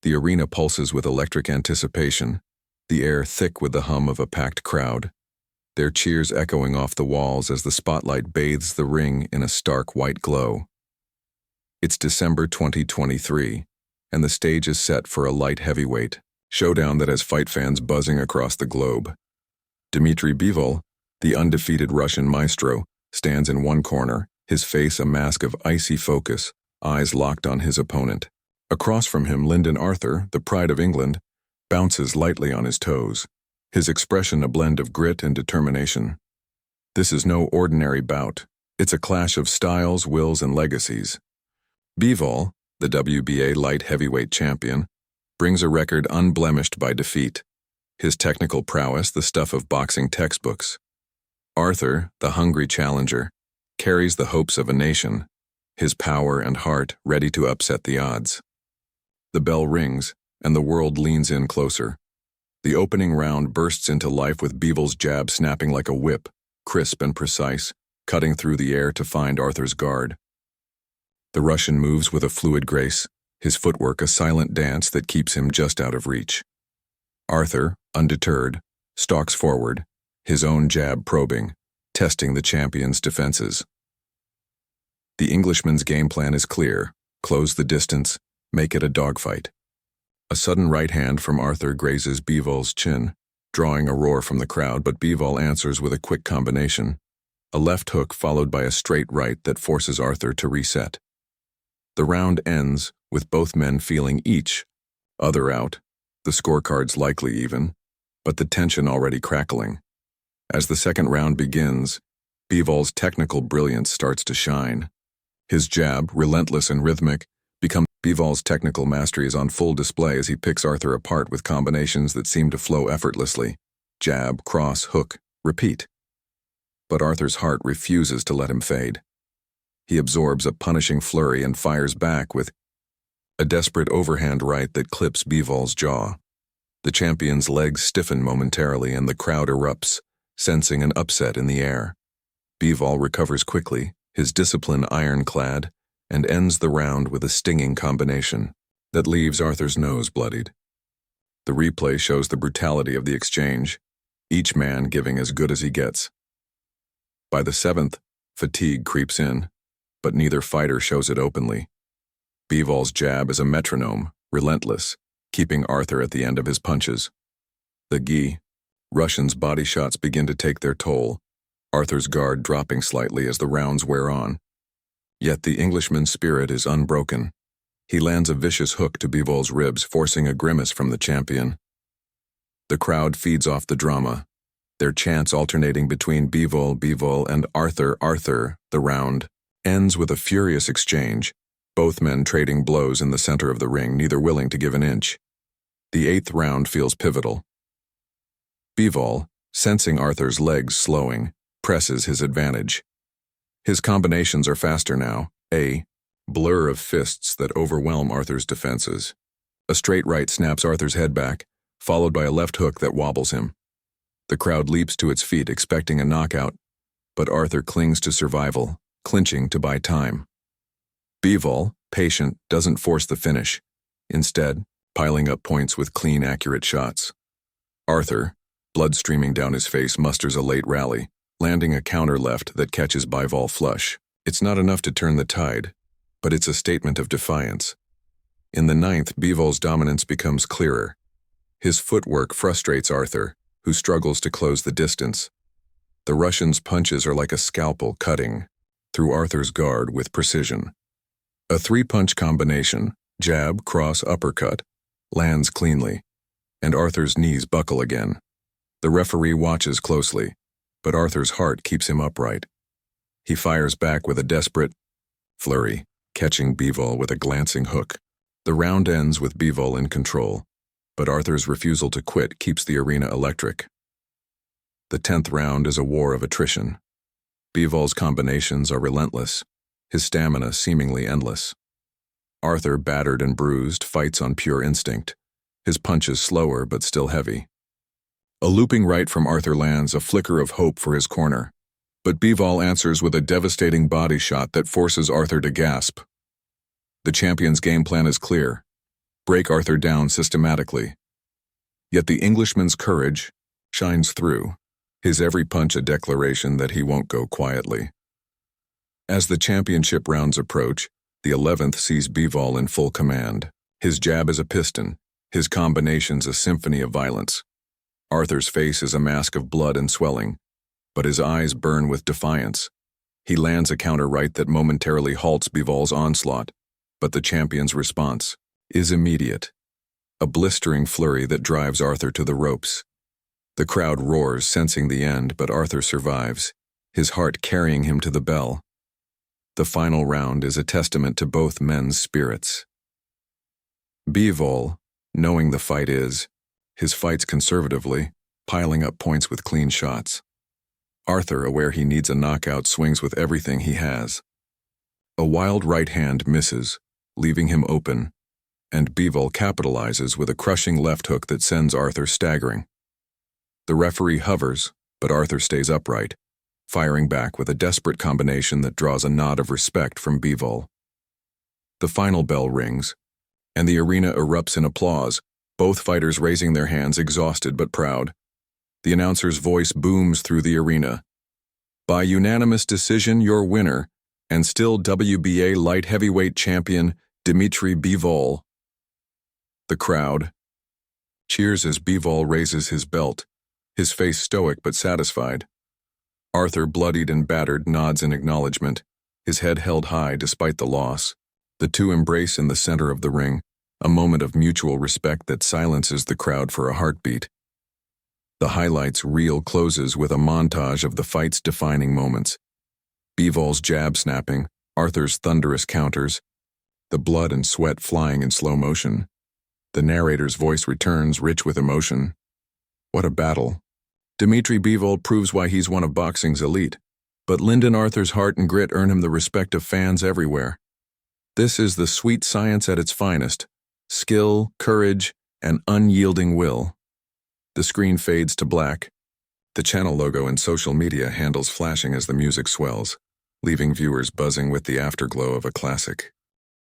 The arena pulses with electric anticipation, the air thick with the hum of a packed crowd, their cheers echoing off the walls as the spotlight bathes the ring in a stark white glow. It's December 2023, and the stage is set for a light heavyweight showdown that has fight fans buzzing across the globe. Dmitry Bivol, the undefeated Russian maestro, stands in one corner, his face a mask of icy focus, eyes locked on his opponent. Across from him, Lyndon, the pride of England, bounces lightly on his toes, his expression a blend of grit and determination. This is no ordinary bout. It's a clash of styles, wills, and legacies. Bivol, the WBA light heavyweight champion, brings a record unblemished by defeat, his technical prowess the stuff of boxing textbooks. Arthur, the hungry challenger, carries the hopes of a nation, his power and heart ready to upset the odds. The bell rings, and the world leans in closer. The opening round bursts into life with Bivol's jab snapping like a whip, crisp and precise, cutting through the air to find Arthur's guard. The Russian moves with a fluid grace, his footwork a silent dance that keeps him just out of reach. Arthur, undeterred, stalks forward, his own jab probing, testing the champion's defenses. The Englishman's game plan is clear: close the distance, make it a dogfight. A sudden right hand from Arthur grazes Bivol's chin, drawing a roar from the crowd, but Bivol answers with a quick combination, a left hook followed by a straight right that forces Arthur to reset. The round ends with both men feeling each other out, the scorecards likely even, but the tension already crackling. As the second round begins, Bivol's technical brilliance starts to shine. His jab, relentless and rhythmic, becomes Bivol's technical mastery is on full display as he picks Arthur apart with combinations that seem to flow effortlessly. Jab, cross, hook, repeat. But Arthur's heart refuses to let him fade. He absorbs a punishing flurry and fires back with a desperate overhand right that clips Bivol's jaw. The champion's legs stiffen momentarily and the crowd erupts, sensing an upset in the air. Bivol recovers quickly, his discipline ironclad, and ends the round with a stinging combination that leaves Arthur's nose bloodied. The replay shows the brutality of the exchange, each man giving as good as he gets. By the seventh, fatigue creeps in, but neither fighter shows it openly. Bivol's jab is a metronome, relentless, keeping Arthur at the end of his punches. The gi, Russian's body shots begin to take their toll, Arthur's guard dropping slightly as the rounds wear on. Yet the Englishman's spirit is unbroken. He lands a vicious hook to Bivol's ribs, forcing a grimace from the champion. The crowd feeds off the drama, their chants alternating between Bivol, and Arthur. The round ends with a furious exchange, both men trading blows in the center of the ring, neither willing to give an inch. The eighth round feels pivotal. Bivol, sensing Arthur's legs slowing, presses his advantage. His combinations are faster now, a blur of fists that overwhelm Arthur's defenses. A straight right snaps Arthur's head back, followed by a left hook that wobbles him. The crowd leaps to its feet expecting a knockout, but Arthur clings to survival, clinching to buy time. Bivol, patient, doesn't force the finish, instead piling up points with clean, accurate shots. Arthur, blood streaming down his face, musters a late rally, landing a counter left that catches Bivol flush. It's not enough to turn the tide, but it's a statement of defiance. In the ninth, Bivol's dominance becomes clearer. His footwork frustrates Arthur, who struggles to close the distance. The Russian's punches are like a scalpel cutting through Arthur's guard with precision. A three-punch combination, jab, cross, uppercut, lands cleanly, and Arthur's knees buckle again. The referee watches closely, but Arthur's heart keeps him upright. He fires back with a desperate flurry, catching Bivol with a glancing hook. The round ends with Bivol in control, but Arthur's refusal to quit keeps the arena electric. The 10th round is a war of attrition. Bivol's combinations are relentless, his stamina seemingly endless. Arthur, battered and bruised, fights on pure instinct, his punches slower but still heavy. A looping right from Arthur lands, a flicker of hope for his corner, but Bivol answers with a devastating body shot that forces Arthur to gasp. The champion's game plan is clear: break Arthur down systematically. Yet the Englishman's courage shines through, his every punch a declaration that he won't go quietly. As the championship rounds approach, the 11th sees Bivol in full command. His jab is a piston, his combinations a symphony of violence. Arthur's face is a mask of blood and swelling, but his eyes burn with defiance. He lands a counter right that momentarily halts Bivol's onslaught, but the champion's response is immediate. A blistering flurry that drives Arthur to the ropes. The crowd roars, sensing the end, but Arthur survives, his heart carrying him to the bell. The final round is a testament to both men's spirits. Bivol, knowing the fight his fights conservatively, piling up points with clean shots. Arthur, aware he needs a knockout, swings with everything he has. A wild right hand misses, leaving him open, and Bivol capitalizes with a crushing left hook that sends Arthur staggering. The referee hovers, but Arthur stays upright, firing back with a desperate combination that draws a nod of respect from Bivol. The final bell rings, and the arena erupts in applause, both fighters raising their hands, exhausted but proud. The announcer's voice booms through the arena. By unanimous decision, your winner, and still WBA light heavyweight champion, Dmitry Bivol. The crowd cheers as Bivol raises his belt, his face stoic but satisfied. Arthur, bloodied and battered, nods in acknowledgement, his head held high despite the loss. The two embrace in the center of the ring, a moment of mutual respect that silences the crowd for a heartbeat. The highlights reel closes with a montage of the fight's defining moments. Bivol's jab snapping, Arthur's thunderous counters, the blood and sweat flying in slow motion. The narrator's voice returns, rich with emotion. What a battle. Dmitry Bivol proves why he's one of boxing's elite, but Lyndon Arthur's heart and grit earn him the respect of fans everywhere. This is the sweet science at its finest: skill, courage, and unyielding will. The screen fades to black. The channel logo in social media handles flashing as the music swells, leaving viewers buzzing with the afterglow of a classic.